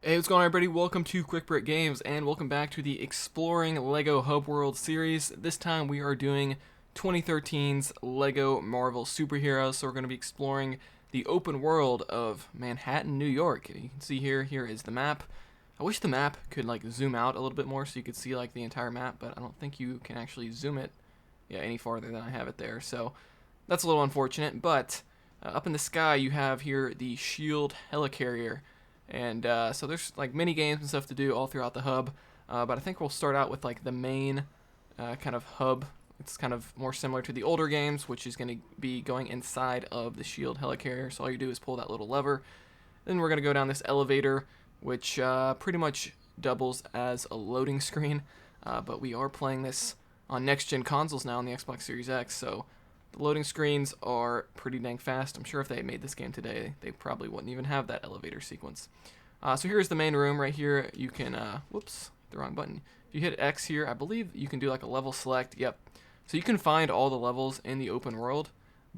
Hey, what's going on, everybody? Welcome to Quick Brick Games, and welcome back to the Exploring LEGO Hub World series. This time we are doing 2013's LEGO Marvel Superheroes, so we're going to be exploring the open world of Manhattan, New York. You can see here is the map. I wish the map could like zoom out a little bit more so you could see like the entire map, but I don't think you can actually zoom it any farther than I have it there, so that's a little unfortunate. But up in the sky you have here the SHIELD Helicarrier. And so there's like mini games and stuff to do all throughout the hub, but I think we'll start out with like the main kind of hub. It's kind of more similar to the older games, which is going to be going inside of the SHIELD Helicarrier. So all you do is pull that little lever. Then we're going to go down this elevator, which pretty much doubles as a loading screen. But we are playing this on next-gen consoles now on the Xbox Series X, so the loading screens are pretty dang fast. I'm sure if they made this game today, they probably wouldn't even have that elevator sequence. So here's the main room right here. You can, whoops, the wrong button. If you hit X here, I believe you can do like a level select. Yep. So you can find all the levels in the open world,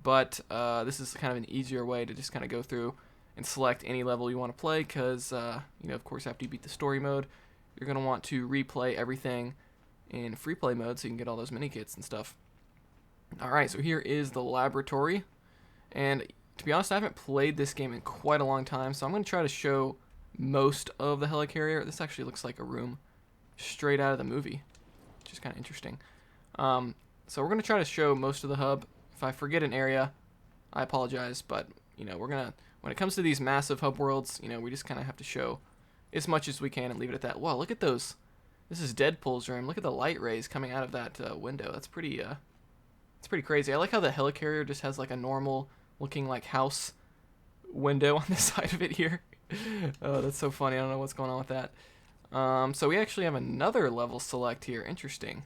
but this is kind of an easier way to just kind of go through and select any level you want to play because, of course, after you beat the story mode, you're going to want to replay everything in free play mode so you can get all those mini kits and stuff. Alright, so here is the laboratory, and to be honest, I haven't played this game in quite a long time, so I'm going to try to show most of the helicarrier. This actually looks like a room straight out of the movie, which is kind of interesting. So we're going to try to show most of the hub. If I forget an area, I apologize, but, we're going to, when it comes to these massive hub worlds, we just kind of have to show as much as we can and leave it at that. Wow, look at those. This is Deadpool's room. Look at the light rays coming out of that window. That's pretty, it's pretty crazy. I like how the helicarrier just has like a normal looking like house window on the side of it here. Oh, that's so funny. I don't know what's going on with that. So we actually have another level select here. Interesting.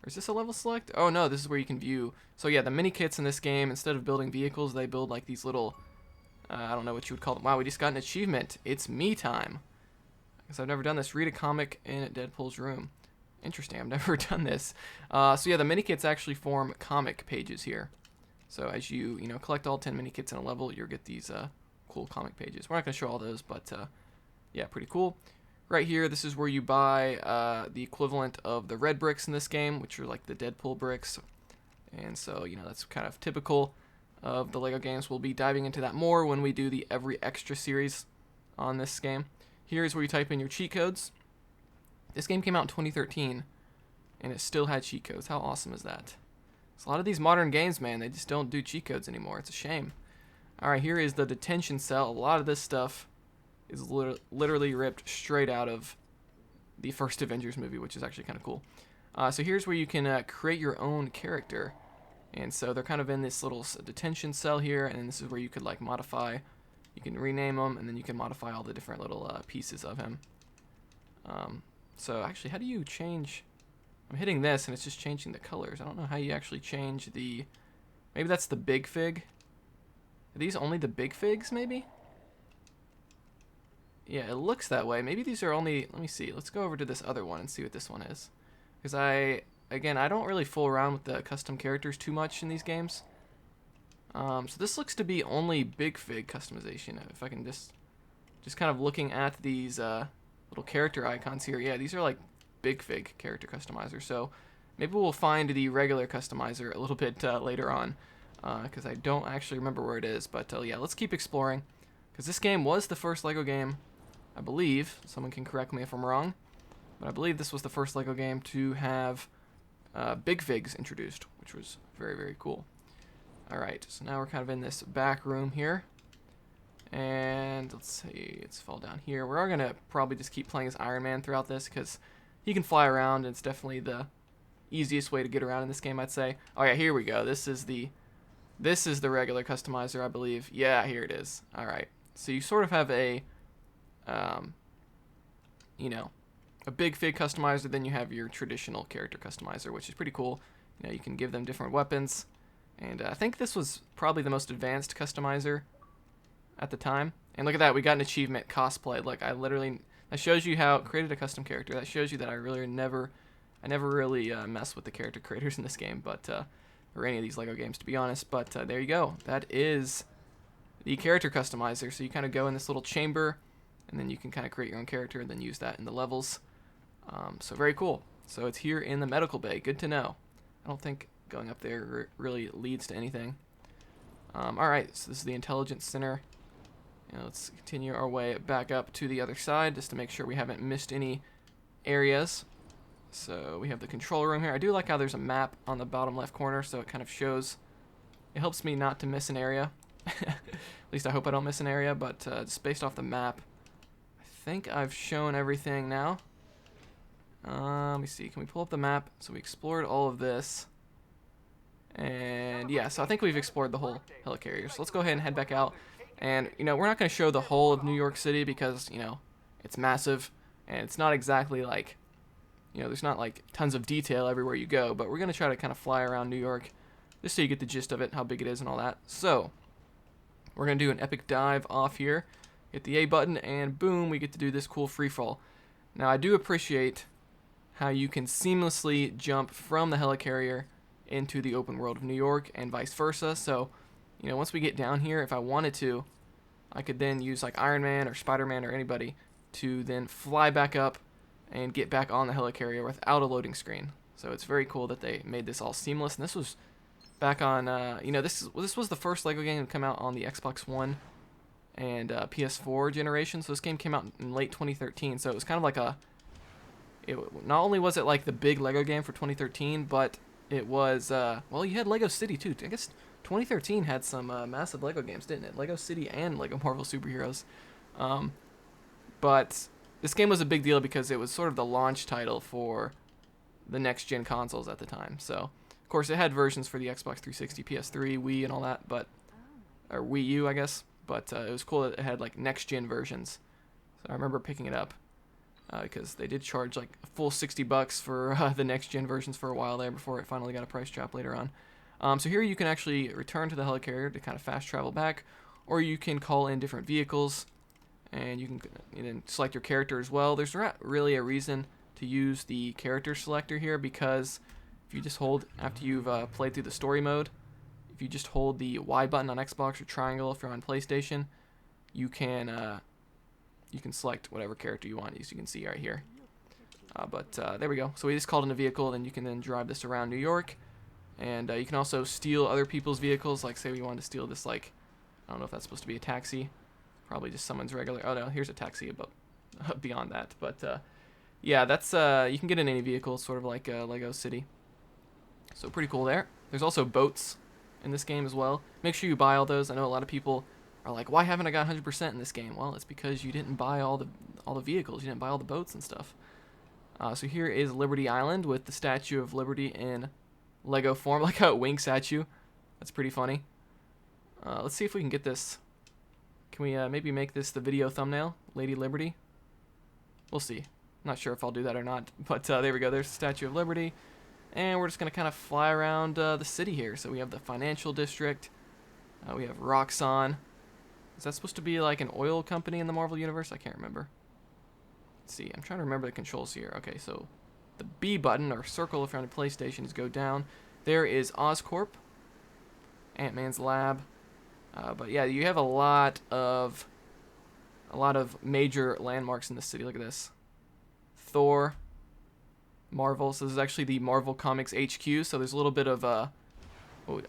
Or is this a level select? Oh no, this is where you can view. So yeah, the mini kits in this game, instead of building vehicles, they build like these little, I don't know what you would call them. Wow, we just got an achievement. It's me time. Because I've never done this. Read a comic in Deadpool's room. Interesting, I've never done this. So yeah, the mini kits actually form comic pages here. So as you collect all 10 mini kits in a level, you'll get these cool comic pages. We're not going to show all those, but yeah, pretty cool. Right here, this is where you buy the equivalent of the red bricks in this game, which are like the Deadpool bricks. And so, that's kind of typical of the LEGO games. We'll be diving into that more when we do the Every Extra series on this game. Here's where you type in your cheat codes. This game came out in 2013, and it still had cheat codes. How awesome is that? So a lot of these modern games, man, they just don't do cheat codes anymore. It's a shame. Alright, here is the detention cell. A lot of this stuff is literally ripped straight out of the first Avengers movie, which is actually kind of cool. So here's where you can create your own character. And so they're kind of in this little detention cell here, and this is where you could like modify. You can rename them, and then you can modify all the different little pieces of him. So actually, how do you change? I'm hitting this and it's just changing the colors. I don't know how you actually change the, maybe that's the big fig. Are these only the big figs maybe? Yeah, it looks that way. Maybe these are only, let me see. Let's go over to this other one and see what this one is. Because again, I don't really fool around with the custom characters too much in these games. So this looks to be only big fig customization. If I can just kind of looking at these, little character icons here. Yeah, these are like big fig character customizer. So maybe we'll find the regular customizer a little bit later on because I don't actually remember where it is. But yeah, let's keep exploring because this game was the first LEGO game, I believe. Someone can correct me if I'm wrong, but I believe this was the first LEGO game to have big figs introduced, which was very, very cool. All right, so now we're kind of in this back room here. And let's see, let's fall down here. We're going to probably just keep playing as Iron Man throughout this because he can fly around and it's definitely the easiest way to get around in this game, I'd say. Oh yeah, here we go. This is the regular customizer, I believe. Yeah, here it is. All right. So you sort of have a a big fig customizer, then you have your traditional character customizer, which is pretty cool. You can give them different weapons. And I think this was probably the most advanced customizer at the time. And look at that, we got an achievement, cosplay. Look, that shows you how created a custom character. That shows you that I never really mess with the character creators in this game, but or any of these LEGO games, to be honest. But there you go. That is the character customizer. So you kind of go in this little chamber, and then you can kind of create your own character and then use that in the levels. So very cool. So it's here in the medical bay. Good to know. I don't think going up there really leads to anything. Alright, so this is the intelligence center. And let's continue our way back up to the other side just to make sure we haven't missed any areas. So we have the control room here. I do like how there's a map on the bottom left corner, so it kind of shows, it helps me not to miss an area. At least I hope I don't miss an area, but just based off the map, I think I've shown everything now. Let me see, can we pull up the map? So we explored all of this. And yeah, so I think we've explored the whole helicarrier. So let's go ahead and head back out. And, you know, we're not going to show the whole of New York City because, you know, it's massive. And it's not exactly like, you know, there's not like tons of detail everywhere you go. But we're going to try to kind of fly around New York just so you get the gist of it, how big it is and all that. So we're going to do an epic dive off here. Hit the A button and boom, we get to do this cool free fall. Now, I do appreciate how you can seamlessly jump from the helicarrier into the open world of New York and vice versa. So, you know, once we get down here, if I wanted to, I could then use like Iron Man or Spider-Man or anybody to then fly back up and get back on the helicarrier without a loading screen. So it's very cool that they made this all seamless. And this was back on, you know, this was the first LEGO game to come out on the Xbox One and PS4 generation. So this game came out in late 2013. So it was kind of like a, not only was it like the big LEGO game for 2013, but it was, well, you had LEGO City too. I guess 2013 had some massive LEGO games, didn't it? LEGO City and LEGO Marvel Superheroes. But this game was a big deal because it was sort of the launch title for the next-gen consoles at the time. So, of course, it had versions for the Xbox 360, PS3, Wii, and all that, but, or Wii U, I guess. But it was cool that it had, like, next-gen versions. So I remember picking it up. Because they did charge like a full $60 for the next gen versions for a while there before it finally got a price drop later on. So here you can actually return to the helicarrier to kind of fast travel back, or you can call in different vehicles, and you can select your character as well. There's not really a reason to use the character selector here because if you just hold, after you've played through the story mode, if you just hold the Y button on Xbox or triangle if you're on PlayStation, you can select whatever character you want, as you can see right here. But there we go. So we just called in a vehicle, and you can then drive this around New York. And you can also steal other people's vehicles. Like, say we wanted to steal this, like, I don't know if that's supposed to be a taxi. Probably just someone's regular. Oh, no, here's a taxi above, beyond that. But, yeah, that's, you can get in any vehicle, sort of like LEGO City. So pretty cool there. There's also boats in this game as well. Make sure you buy all those. I know a lot of people are like, why haven't I got 100% in this game? Well, it's because you didn't buy all the vehicles. You didn't buy all the boats and stuff. So here is Liberty Island with the Statue of Liberty in Lego form. Like how it winks at you. That's pretty funny. Let's see if we can get this. Can we maybe make this the video thumbnail? Lady Liberty? We'll see. Not sure if I'll do that or not. But there we go. There's the Statue of Liberty. And we're just going to kind of fly around the city here. So we have the financial district. We have Roxxon. Is that supposed to be like an oil company in the Marvel Universe? I can't remember. Let's see. I'm trying to remember the controls here. Okay, so the B button, or circle if you're on a PlayStation, is go down. There is Oscorp. Ant-Man's lab. But yeah, you have a lot of major landmarks in the city. Look at this. Thor. Marvel. So this is actually the Marvel Comics HQ. So there's a little bit of, I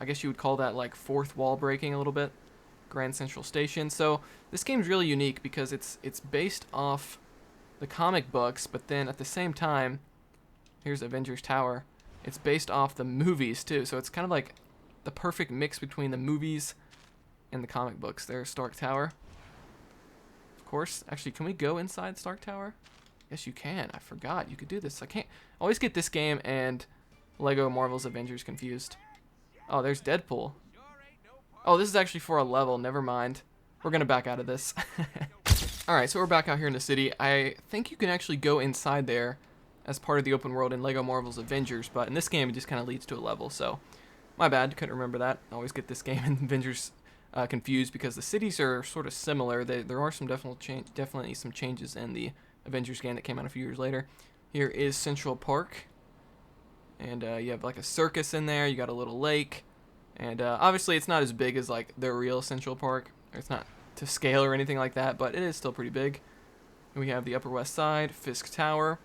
guess you would call that like fourth wall breaking a little bit. Grand Central Station. So this game's really unique because it's based off the comic books, but then at the same time, here's Avengers Tower. It's based off the movies too. So it's kind of like the perfect mix between the movies and the comic books. There's Stark Tower. Of course. Actually, can we go inside Stark Tower? Yes, you can. I forgot you could do this. I always get this game and Lego Marvel's Avengers confused. Oh, there's Deadpool. Oh, this is actually for a level. Never mind. We're going to back out of this. Alright, so we're back out here in the city. I think you can actually go inside there as part of the open world in Lego Marvel's Avengers, but in this game it just kind of leads to a level, so my bad. Couldn't remember that. I always get this game and Avengers confused because the cities are sort of similar. There are some definitely some changes in the Avengers game that came out a few years later. Here is Central Park, and you have like a circus in there. You got a little lake. And obviously it's not as big as like the real Central Park. It's not to scale or anything like that, but it is still pretty big. We have the Upper West Side, Fisk Tower.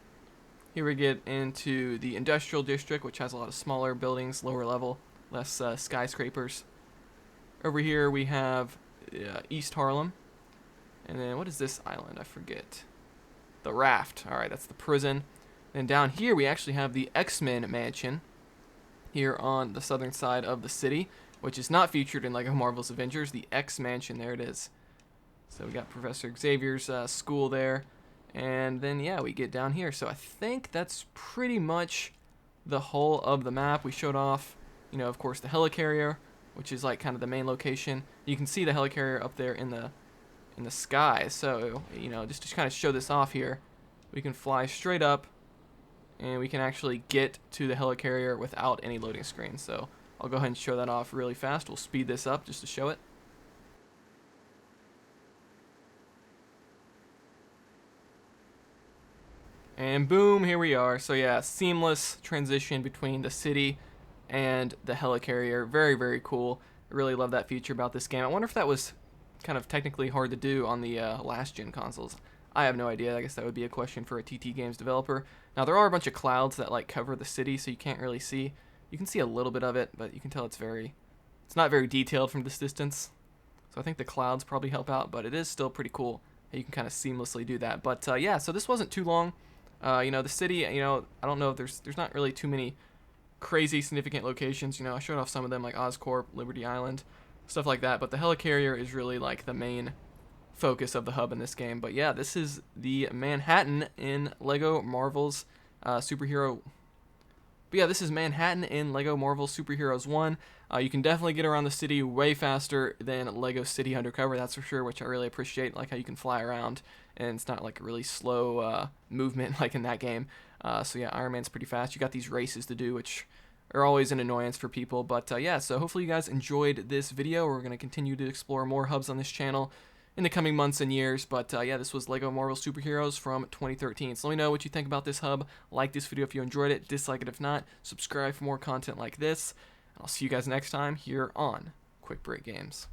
Here we get into the Industrial District, which has a lot of smaller buildings, lower level, less skyscrapers. Over here we have East Harlem. And then what is this island? I forget. The Raft. Alright, that's the prison. And down here we actually have the X-Men mansion here on the southern side of the city, which is not featured in LEGO Marvel's Avengers. The X Mansion, there it is. So we got Professor Xavier's school there. And then, yeah, we get down here. So I think that's pretty much the whole of the map. We showed off, you know, of course, the helicarrier, which is like kind of the main location. You can see the helicarrier up there in the sky. So, you know, just to kind of show this off here, we can fly straight up, and we can actually get to the helicarrier without any loading screen. So I'll go ahead and show that off really fast. We'll speed this up just to show it. And boom, here we are. So yeah, seamless transition between the city and the helicarrier. Very, very cool. I really love that feature about this game. I wonder if that was kind of technically hard to do on the last gen consoles. I have no idea. I guess that would be a question for a TT Games developer. Now there are a bunch of clouds that like cover the city, so you can't really see. You can see a little bit of it, but you can tell it's not very detailed from this distance. So I think the clouds probably help out, but it is still pretty cool. You can kind of seamlessly do that. But yeah, so this wasn't too long. You know, the city, you know, I don't know if there's not really too many crazy significant locations. You know, I showed off some of them like Oscorp, Liberty Island, stuff like that. But the helicarrier is really like the main focus of the hub in this game. But yeah, this is the Manhattan in LEGO Marvel's Superhero. But yeah, this is Manhattan in LEGO Marvel Superheroes 1. You can definitely get around the city way faster than LEGO City Undercover, that's for sure, which I really appreciate, like how you can fly around, and it's not like a really slow movement like in that game. So yeah, Iron Man's pretty fast. You got these races to do, which are always an annoyance for people. But yeah, so hopefully you guys enjoyed this video. We're going to continue to explore more hubs on this channel in the coming months and years. But yeah, this was LEGO Marvel Superheroes from 2013. So let me know what you think about this hub. Like this video if you enjoyed it. Dislike it if not. Subscribe for more content like this. I'll see you guys next time here on Quick Break Games.